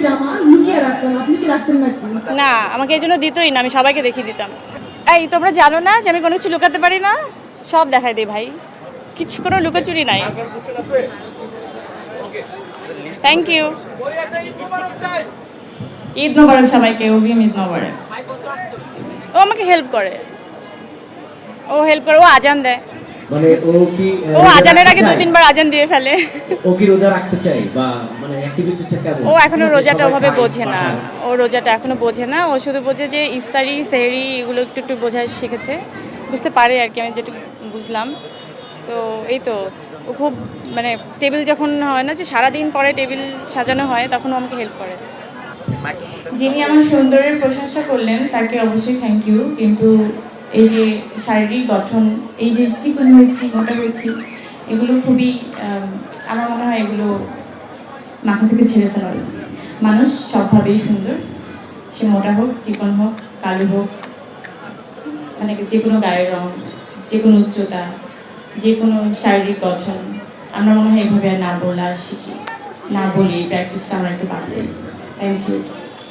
জামা লুকিয়ে রাখতাম, আপনি কি রাখতেন নাকি? না, আমাকে এই জন্য দিতই না, আমি সবাইকে দেখিয়ে দিতাম। এই তোমরা জানো না যে আমি কোনো কিছু লুকাতে পারি না, সব দেখাই দিই ভাই, কিছু কোনো লুকোচুরি নাই। Thank you. ঈদ মোবারক সবাইকে, অগ্রিম ঈদ মোবারক। ও আমাকে হেল্প করে, ও আজান দেয়, মানে ও আজানের আগে 2-3 বার আজান দিয়ে ফেলে। ও কি রোজা রাখতে চাই বা মানে অ্যাক্টিভিটিটা কেমন? ও এখনো রোজাটা ওভাবে বোঝে না, ও রোজাটা এখনো বোঝে না, ও শুধু বোঝে যে ইফতারি সেহরি এগুলো একটু একটু বোঝা শিখেছে, বুঝতে পারে আর কি, আমি যেটুকু বুঝলাম। তো এই তো, ও খুব মানে টেবিল যখন হয় না যে সারাদিন পরে টেবিল সাজানো হয়, তখন ও আমাকে হেল্প করে। যিনি আমার সৌন্দর্যের প্রশংসা করলেন তাকে অবশ্যই থ্যাংক ইউ, কিন্তু এই যে শারীরিক গঠন, এই যে চিকন হয়েছি মোটা হয়েছি, এগুলো খুবই আমার মনে হয় এগুলো মাথা থেকে ছেড়ে ফেলা উচিত। মানুষ সবভাবেই সুন্দর, সে মোটা হোক, চিকন হোক, কালো হোক, মানে যে কোনো গায়ের রং, যে কোনো উচ্চতা, যে কোনো শারীরিক গঠন, আমরা মনে হয় এভাবে না বলা শিখি, না বলি, প্র্যাকটিসটা আমরা একটু বাদ দিই। Thank you.